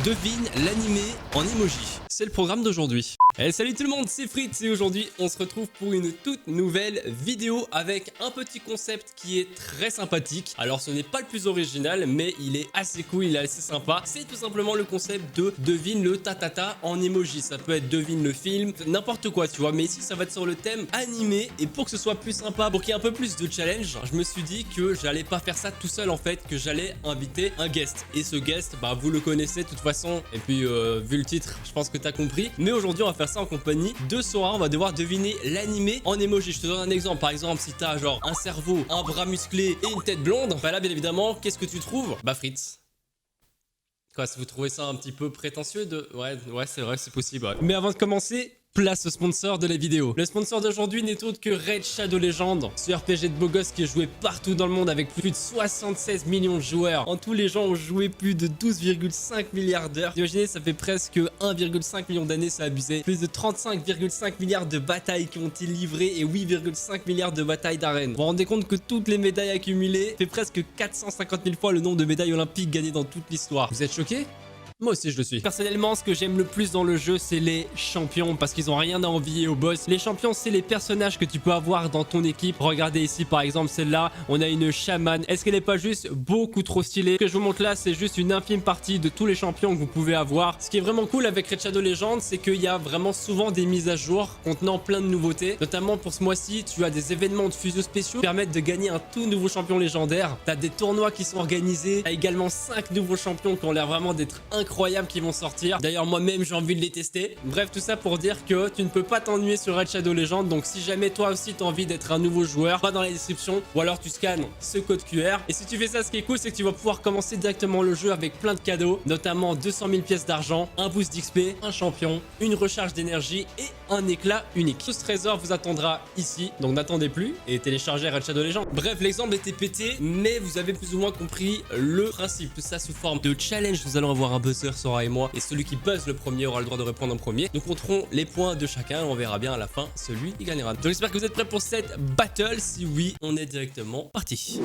Devine l'animé en emoji. C'est le programme d'aujourd'hui. Hey, salut tout le monde, c'est Fritz et aujourd'hui on se retrouve pour une toute nouvelle vidéo avec un petit concept qui est très sympathique. Alors ce n'est pas le plus original mais il est assez cool, il est assez sympa. C'est tout simplement le concept de devine le tatata en emoji. Ça peut être devine le film, n'importe quoi tu vois, mais ici ça va être sur le thème animé. Et pour que ce soit plus sympa, pour qu'il y ait un peu plus de challenge, je me suis dit que j'allais pas faire ça tout seul en fait, que j'allais inviter un guest. Et ce guest, bah vous le connaissez de toute façon, et puis vu le titre, je pense que t'as compris. Mais aujourd'hui on va faire ça en compagnie de Sora. On va devoir deviner l'animé en emoji. Je te donne un exemple. Par exemple, si t'as genre un cerveau, un bras musclé et une tête blonde, bah là bien évidemment, qu'est-ce que tu trouves? Bah Fritz. Quoi, si vous trouvez ça un petit peu prétentieux de... Ouais, c'est vrai, c'est possible. Ouais. Mais avant de commencer, place au sponsor de la vidéo. Le sponsor d'aujourd'hui n'est autre que Raid Shadow Legends, ce RPG de beau gosse qui est joué partout dans le monde avec plus de 76 millions de joueurs. En tout, les gens ont joué plus de 12,5 milliards d'heures. Imaginez, ça fait presque 1,5 million d'années, c'est abusé. Plus de 35,5 milliards de batailles qui ont été livrées et 8,5 milliards de batailles d'arène. Vous vous rendez compte que toutes les médailles accumulées fait presque 450 000 fois le nombre de médailles olympiques gagnées dans toute l'histoire. Vous êtes choqués ? Moi aussi je le suis. Personnellement, ce que j'aime le plus dans le jeu, c'est les champions parce qu'ils ont rien à envier aux boss. Les champions, c'est les personnages que tu peux avoir dans ton équipe. Regardez ici par exemple celle-là, on a une chamane. Est-ce qu'elle n'est pas juste beaucoup trop stylée? Ce que je vous montre là, c'est juste une infime partie de tous les champions que vous pouvez avoir. Ce qui est vraiment cool avec Raid Shadow Legends, c'est qu'il y a vraiment souvent des mises à jour contenant plein de nouveautés. Notamment pour ce mois-ci, tu as des événements de fusion spéciaux qui permettent de gagner un tout nouveau champion légendaire. Tu as des tournois qui sont organisés. Tu as également 5 nouveaux champions qui ont l'air vraiment d'être incroyables qui vont sortir. D'ailleurs moi-même j'ai envie de les tester. Bref, tout ça pour dire que tu ne peux pas t'ennuyer sur Raid Shadow Legends. Donc si jamais toi aussi tu as envie d'être un nouveau joueur, va dans la description ou alors tu scannes ce code QR. Et si tu fais ça, ce qui est cool, c'est que tu vas pouvoir commencer directement le jeu avec plein de cadeaux, notamment 200 000 pièces d'argent, un boost d'XP, un champion, une recharge d'énergie et un éclat unique. Tout ce trésor vous attendra ici, donc n'attendez plus et téléchargez Raid Shadow Legends. Bref, l'exemple était pété, mais vous avez plus ou moins compris le principe. Tout ça sous forme de challenge. Nous allons avoir un buzzer, Sora et moi, et celui qui buzz le premier aura le droit de répondre en premier. Nous compterons les points de chacun et on verra bien à la fin celui qui gagnera. Donc j'espère que vous êtes prêts pour cette battle. Si oui, on est directement parti.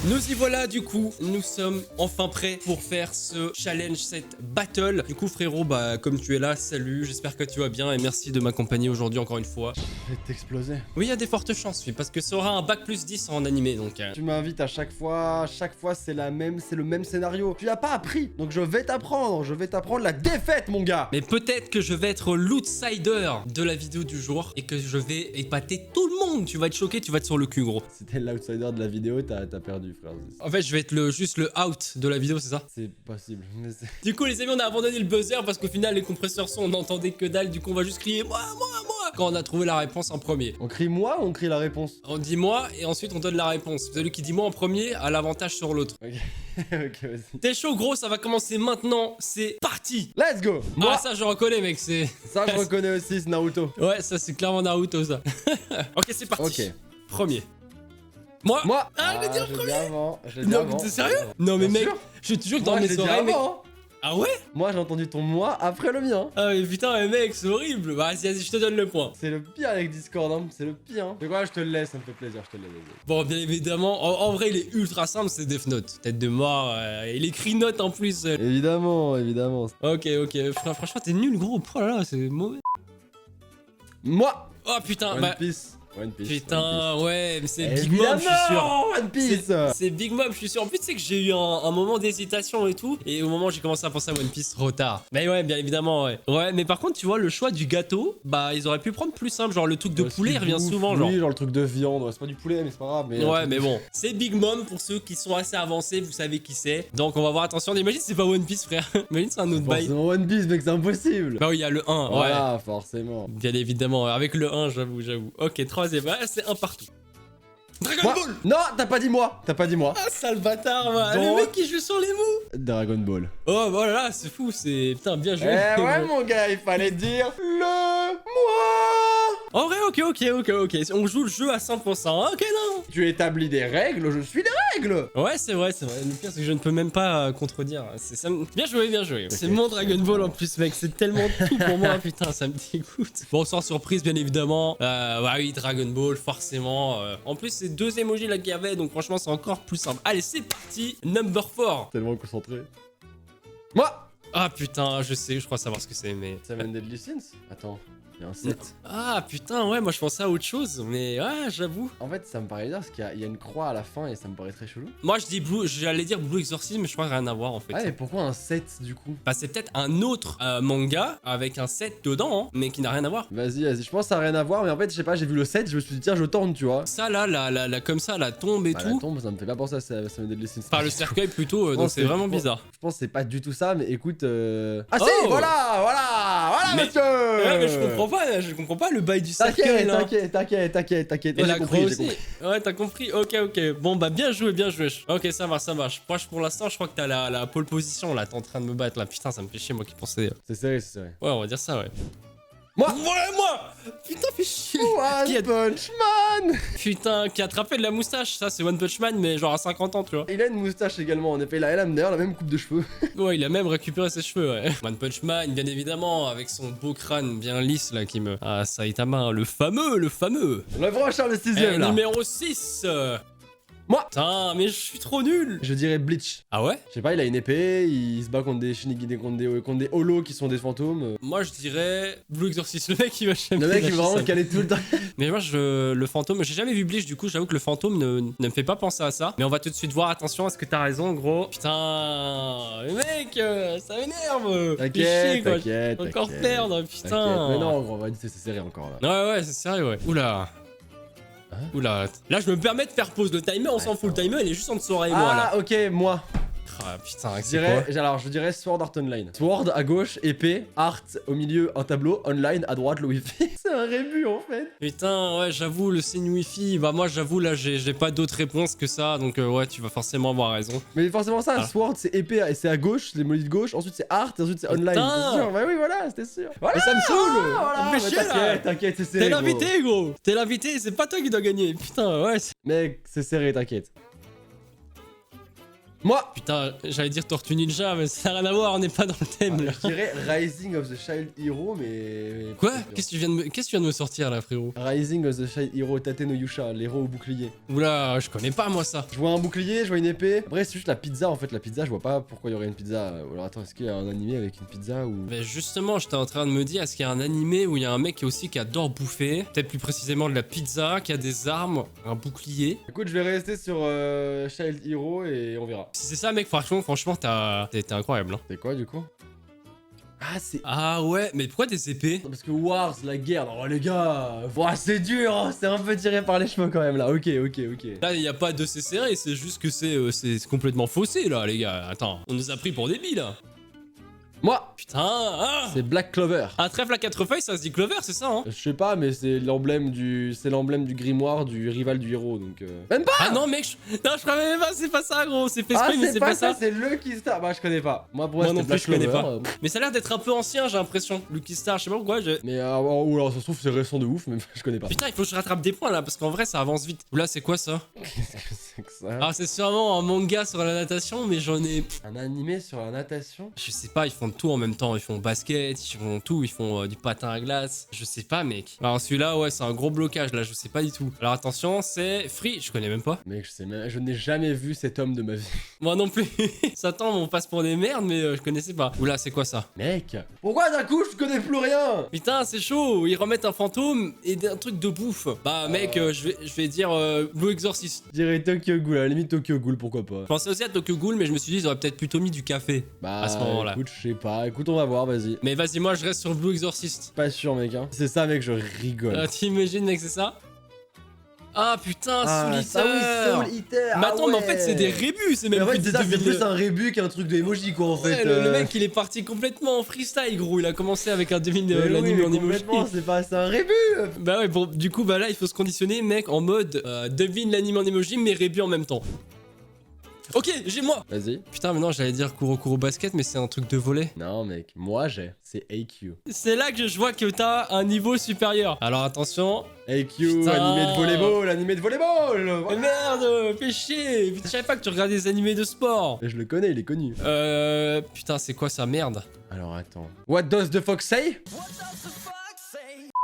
Nous y voilà, du coup, nous sommes enfin prêts pour faire ce challenge, cette battle. Du coup, frérot, bah, comme tu es là, salut, j'espère que tu vas bien et merci de m'accompagner aujourd'hui encore une fois. Je vais t'exploser. Oui, il y a des fortes chances, oui, parce que ça aura un bac plus 10 en animé, donc... Tu m'invites à chaque fois c'est le même scénario. Tu n'as pas appris, donc je vais t'apprendre la défaite, mon gars. Mais peut-être que je vais être l'outsider de la vidéo du jour et que je vais épater tout le monde. Tu vas être choqué, tu vas être sur le cul, gros. Si t'es l'outsider de la vidéo, t'as perdu, frère. En fait, je vais être juste le out de la vidéo, c'est ça? C'est possible, mais c'est... Du coup, les amis, on a abandonné le buzzer parce qu'au final, les compresseurs son, on n'entendait que dalle. Du coup, on va juste crier moi quand on a trouvé la réponse en premier. On crie moi ou on crie la réponse? On dit moi et ensuite on donne la réponse. Celui qui dit moi en premier a l'avantage sur l'autre. Ok, ok, vas-y. T'es chaud, gros, ça va commencer maintenant. C'est parti. Let's go. Ah, ça, je reconnais, mec, c'est... Ça, je reconnais aussi, c'est Naruto. Ouais, ça, c'est clairement Naruto, ça. Ok, c'est parti. Ok. Premier. Moi. Ah, je l'ai dit en je l'ai premier. Je l'ai dit avant. Non, t'es sérieux? Non, mais mec, je te jure que dans mes oreilles, mec... Ah ouais? Moi, j'ai entendu ton moi après le mien. Ah mais putain, mais mec, c'est horrible. Bah, vas-y, je te donne le point. C'est le pire avec Discord, hein. C'est le pire. Hein. C'est quoi, je te le laisse, ça me fait plaisir, je te le laisse. Bon, bien évidemment, en vrai, il est ultra simple, c'est Death Note. Tête de mort, il écrit note en plus. Évidemment. Ok. Franchement, t'es nul, gros. Oh là là, c'est mauvais. Moi. Oh putain, One Piece. Putain, ouais, mais c'est Big Mom, je suis sûr. One Piece. C'est Big Mom, je suis sûr. En plus, tu sais que j'ai eu un moment d'hésitation et tout. Et au moment où j'ai commencé à penser à One Piece, trop tard. Mais ouais, bien évidemment, ouais. Ouais, mais par contre, tu vois, le choix du gâteau, bah, ils auraient pu prendre plus simple. Genre, le truc de poulet, il revient souvent, genre. Oui, genre le truc de viande. Ouais, c'est pas du poulet, mais c'est pas grave. Mais ouais, mais bon. C'est Big Mom pour ceux qui sont assez avancés, vous savez qui c'est. Donc, on va voir, attention. Imagine, c'est pas One Piece, frère. Imagine, c'est un autre bail. Forcément One Piece, mec, c'est impossible. Bah oui, il y a le 1, voilà, ouais. Forcément. Bien évidemment, avec le 1, j'avoue. Ok, troisième, c'est un partout. Dragon Ball. Non, t'as pas dit moi. Ah, sale bâtard, moi. Donc... Le mec qui joue sur les mots. Dragon Ball. Oh, voilà, c'est fou, c'est... Putain, bien joué. Eh ouais, mon gars, il fallait dire le moi. En vrai, ok. On joue le jeu à 100%. Ok, non. Tu établis des règles, je suis des règles. Ouais, c'est vrai. Le pire, c'est que je ne peux même pas contredire. Bien joué. C'est mon Dragon Ball en plus, mec. C'est tellement tout pour moi, putain, ça me dégoûte. Bon, sans surprise, bien évidemment. Bah oui, Dragon Ball, forcément. En plus, c'est 2 emojis là qu'il y avait, donc franchement, c'est encore plus simple. Allez, c'est parti. Number 4. Tellement concentré. Moi. Ah putain, je sais, je crois savoir ce que c'est, mais... Seven Deadly Sins. Attends, il y a un 7. Ah putain, ouais, moi je pensais à autre chose, mais ouais, j'avoue. En fait, ça me paraît bizarre parce qu'il y a une croix à la fin et ça me paraît très chelou. Moi je dis Blue, j'allais dire Blue Exorcism, mais je crois rien à voir en fait. Ah, mais pourquoi un 7 du coup? Bah c'est peut-être un autre manga avec un 7 dedans, hein, mais qui n'a rien à voir. Vas-y, je pense que ça a rien à voir, mais en fait, je sais pas, j'ai vu le 7, je me suis dit, tiens, je tente, tu vois. Ça là, comme ça, la tombe et Bah, tout. la tombe, ça me fait pas penser à Seven Deadly Sins. Par le cercueil plutôt, donc c'est vraiment bizarre. Je pense que c'est pas du tout ça, mais écoute. Ah, si, Oh voilà, Mais- monsieur. Ouais, mais je comprends pas le bail du cercueil là. T'inquiète. Et Moi, la j'ai croix compris, aussi. Ouais, t'as compris. Ok. Bon, bah bien joué. Ok, ça marche. Moi, pour l'instant, je crois que t'as la pole position là. T'es en train de me battre là. Putain, ça me fait chier, moi qui pensais. C'est sérieux. Ouais, on va dire ça, ouais. Moi. Ouais, moi. Putain, fais chier. Qui One a- Punch Man. Putain, qui a attrapé de la moustache. Ça, c'est One Punch Man, mais genre à 50 ans, tu vois. Il a une moustache également, en effet. Elle a d'ailleurs la même coupe de cheveux. Ouais, il a même récupéré ses cheveux, ouais. One Punch Man, bien évidemment, avec son beau crâne bien lisse là qui me. Ah, Saitama, le fameux. Le prochain, le 6ème là. Numéro 6. Moi. Putain, mais je suis trop nul. Je dirais Bleach. Ah ouais? Je sais pas, il a une épée, il se bat contre des Shinigami, contre des holos qui sont des fantômes. Moi je dirais Blue Exorcist, le mec il va jamais Le mec, il lâcher va vraiment ça. caler tout le temps. Mais moi le fantôme, j'ai jamais vu Bleach, du coup j'avoue que le fantôme ne me fait pas penser à ça. Mais on va tout de suite voir, attention, est-ce que t'as raison gros? Putain, mec, ça m'énerve. T'inquiète. Encore perdre, putain. Mais non, gros, on va dire c'est serré encore là. Ouais, c'est sérieux, ouais. Oula. Hein? Oula. Là je me permets de faire pause, le timer on s'en fout, le timer il est juste en dessous et moi là. Ah, ok, moi. Ah putain, Je dirais Sword Art Online. Sword à gauche, épée, Art au milieu, un tableau, Online à droite, le Wi-Fi. C'est un rébut en fait. Putain, ouais, j'avoue, le signe Wi-Fi, bah moi j'avoue là j'ai pas d'autres réponses que ça, donc ouais, tu vas forcément avoir raison. Mais forcément ça, Ah. Sword c'est épée et c'est à gauche, les mots de gauche, ensuite c'est Art et ensuite c'est Online. Putain. C'est sûr, bah oui, voilà, c'était sûr. Voilà, Mais ça me saoule. voilà, Ça me fait chier, là. T'inquiète, c'est serré. T'es gros. l'invité, gros. T'es l'invité, c'est pas toi qui dois gagner. Putain, ouais. Mec, c'est serré, t'inquiète. Moi. Putain, j'allais dire Tortue Ninja, mais ça n'a rien à voir, on n'est pas dans le thème là. Je dirais Rising of the Child Hero, mais. Quoi? Qu'est-ce que tu viens de me sortir là, frérot? Rising of the Child Hero Tate no Yusha, l'héros au bouclier. Oula, je connais pas moi ça. Je vois un bouclier, je vois une épée. Après, c'est juste la pizza en fait. La pizza, je vois pas pourquoi il y aurait une pizza. Alors attends, est-ce qu'il y a un animé avec une pizza ou. Mais justement, j'étais en train de me dire, est-ce qu'il y a un animé où il y a un mec qui adore bouffer? Peut-être plus précisément de la pizza, qui a des armes, un bouclier. Écoute, je vais rester sur Child Hero et on verra. Si c'est ça, mec, franchement, t'es incroyable. Hein. C'est quoi du coup? Ah, c'est. Ah ouais, mais pourquoi des épées? Parce que Wars, la guerre, oh les gars, ouah, c'est dur, hein, c'est un peu tiré par les cheveux quand même là. Ok. Là, il n'y a pas de CCR, c'est juste que c'est complètement faussé là, les gars. Attends, on nous a pris pour des billes là. Moi, Putain, ah c'est Black Clover. Un trèfle à 4 feuilles, ça se dit Clover, c'est ça, hein? Je sais pas, mais c'est l'emblème du grimoire du rival du héros, donc. Même pas. Ah non, mec, non, je crois même pas, c'est pas ça, gros. C'est fait Ah, exprès, mais c'est pas ça. c'est Lucky Star. Bah, je connais pas. Moi, pour Moi moi, non c'était plus, Black je connais Clover. pas. Mais ça a l'air d'être un peu ancien, j'ai l'impression. Lucky Star, je sais pas pourquoi. Mais ou alors ça se trouve c'est récent de ouf, mais je connais pas. Putain, il faut que je rattrape des points là, parce qu'en vrai, ça avance vite. Oula, c'est quoi ça? Qu'est-ce que c'est que ça? Ah, c'est sûrement un manga sur la natation, mais j'en ai. Un animé sur la natation? Je sais pas, ils font tout en même temps. Ils font basket, ils font tout, ils font du patin à glace. Je sais pas, mec. Alors celui-là, ouais, c'est un gros blocage là, je sais pas du tout. Alors attention, c'est Free, je connais même pas. Mec, je n'ai jamais vu cet homme de ma vie. Moi non plus. Ça tombe, on passe pour des merdes, mais je connaissais pas. Oula, c'est quoi ça? Mec, pourquoi d'un coup je connais plus rien? Putain, c'est chaud. Ils remettent un fantôme et un truc de bouffe. Bah, mec, je vais dire Blue Exorcist. Je dirais Tokyo Ghoul, à la limite Tokyo Ghoul, pourquoi pas. Je pensais aussi à Tokyo Ghoul, mais je me suis dit, ils auraient peut-être plutôt mis du café Bah, à ce moment-là. écoute, je sais pas. Écoute, on va voir, vas-y. Mais vas-y, moi je reste sur Blue Exorcist. Pas sûr, mec, hein. C'est ça, mec, je rigole. T'imagines, mec, c'est ça? Ah putain, Soul Eater. ça oui, Soul Eater. Mais attends, mais en fait, c'est des rébus, c'est Mais même en fait, plus c'est des ça, c'est devinettes. plus un rébut qu'un truc de emoji, quoi, en Ouais, fait. le mec, il est parti complètement en freestyle, gros. Il a commencé avec un devine Mais oui, l'anime mais en emoji. complètement, c'est un rébut. Bah ouais, bon, du coup, bah là, il faut se conditionner, mec, en mode devine l'anime en emoji, mais rébut en même temps. Ok, j'ai moi. Vas-y. Putain, mais non, j'allais dire Kurokuro Basket, mais c'est un truc de volley. Non, mec, moi j'ai. C'est AQ. C'est là que je vois que t'as un niveau supérieur. Alors attention. AQ, Putain. animé de volleyball, animé de volleyball. Mais Voilà. merde, fais chier. Je savais pas que tu regardais des animés de sport. Je le connais, il est connu. Putain, c'est quoi ça, merde? Alors attends. What does the fox say?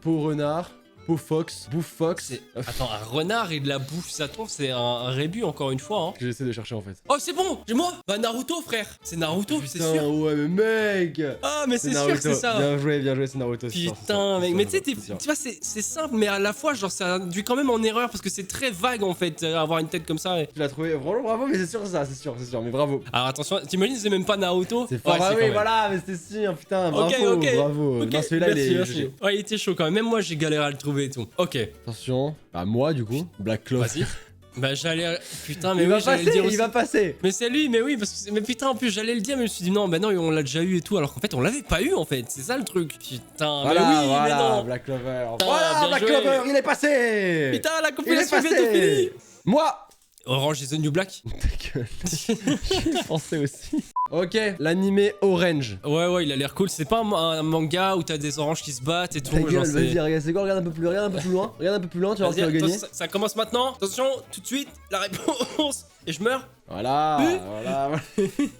Peau renard, peau fox, bouffe fox. Attends, un renard et de la bouffe, ça tombe, c'est un rébut encore une fois. Hein. J'essaie de chercher en fait. Oh, c'est bon, j'ai moi. Bah Naruto, frère. C'est Naruto, c'est Putain, sûr. ouais, mais mec. Ah, mais c'est sûr Naruto. que c'est ça. Bien joué, c'est Naruto. c'est sûr, c'est Putain, sûr, mec, c'est mais sûr, tu sais, c'est sûr. tu vois, c'est simple, mais à la fois, genre, ça induit quand même en erreur parce que c'est très vague en fait, avoir une tête comme ça. Tu l'as trouvé, vraiment bravo, mais c'est sûr ça, c'est sûr, mais bravo. Alors attention, t'imagines, c'est même pas Naruto. C'est fort, Ouais, ah quand oui, même. voilà, mais c'était sûr, putain, bravo, Ok. bravo. Ok, Non, celui-là, merci, il est merci. GG. Ouais, il était chaud quand même. Même moi, j'ai galéré à le trouver et tout. Ok, Attention, bah moi du coup, Black Clover. vas-y. Bah, j'allais. Putain, mais Il oui, va j'allais le passer, dire aussi. il va passer. Mais c'est lui, mais oui, parce que. Mais putain, en plus, j'allais le dire, mais je me suis dit non, bah non, on l'a déjà eu et tout, alors qu'en fait, on l'avait pas eu en fait. C'est ça le truc. Putain, Voilà, mais oui, voilà, mais non. Black Clover. Putain, Voilà, bien Black joué. Clover, il est passé. Putain, la Il est compilation est bientôt passé. finie. Moi. Orange is the New Black. Ta gueule. J'y pensais aussi. Ok, l'animé Orange. Ouais, il a l'air cool. C'est pas un manga où t'as des oranges qui se battent et tout. Ta genre, gueule, c'est- vas-y, regarde, c'est quoi, regarde un peu plus loin, regarde un peu plus loin, tu vas voir qui Vas-y, va gagner. attention, ça commence maintenant. Attention, tout de suite, la réponse. Et je meurs. Voilà, Oui. voilà.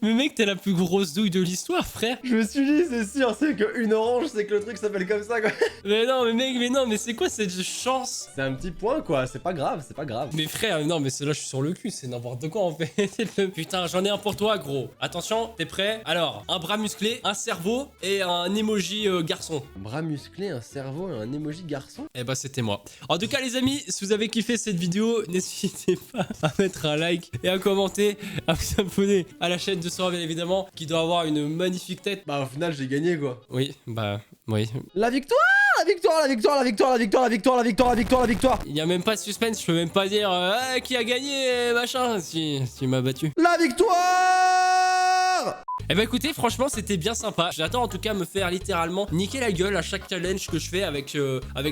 Mais mec, t'es la plus grosse douille de l'histoire, frère. Je me suis dit, c'est sûr, c'est qu'une orange, c'est que le truc s'appelle comme ça, quoi. Mais non, mais mec, mais non, mais c'est quoi cette chance? C'est un petit point, quoi, c'est pas grave, c'est pas grave. Mais frère, non, mais là, je suis sur le cul, c'est n'importe quoi en fait. Putain, j'en ai un pour toi, gros. Attention, t'es prêt? Alors, un bras musclé, un cerveau et un emoji garçon. Un bras musclé, un cerveau et un emoji garçon. Eh bah, c'était moi. En tout cas, les amis, si vous avez kiffé cette vidéo, n'hésitez pas à mettre un like et à commenter, à vous abonner à la chaîne de Sora, bien évidemment, qui doit avoir une magnifique tête. Bah, au final, j'ai gagné, quoi. Oui, bah, oui. La victoire, la victoire, la victoire, la victoire, la victoire, la victoire, la victoire, la victoire, la victoire. Il y a même pas de suspense, je peux même pas dire qui a gagné, machin, si tu m'as battu. La victoire. Eh bah écoutez, franchement, c'était bien sympa. J'attends en tout cas me faire littéralement niquer la gueule à chaque challenge que je fais avec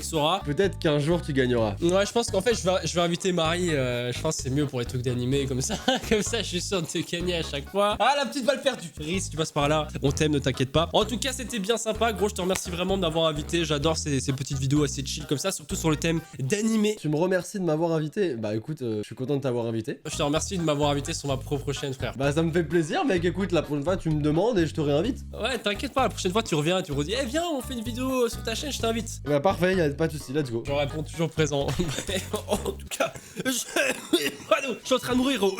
Sora. Peut-être qu'un jour, tu gagneras. Ouais, je pense qu'en fait, je vais inviter Marie. Je pense que c'est mieux pour les trucs d'animé comme ça. Comme ça, je suis sûr de te gagner à chaque fois. Ah, la petite balle perdue. Riz, si tu passes par là, on t'aime, ne t'inquiète pas. En tout cas, c'était bien sympa. Gros, je te remercie vraiment de m'avoir invité. J'adore ces petites vidéos assez chill comme ça, surtout sur le thème d'animé. Tu me remercies de m'avoir invité. Bah, écoute, je suis content de t'avoir invité. Je te remercie de m'avoir invité sur ma propre chaîne, frère. Bah, ça me fait plaisir, mec. Écoute, la prochaine fois, tu me demandes et je te réinvite. Ouais, t'inquiète pas, la prochaine fois, tu reviens et tu redis, eh, viens, on fait une vidéo sur ta chaîne, je t'invite. Bah, parfait, y'a pas de soucis, let's go. Je réponds toujours présent. En tout cas, je suis en train de mourir, gros.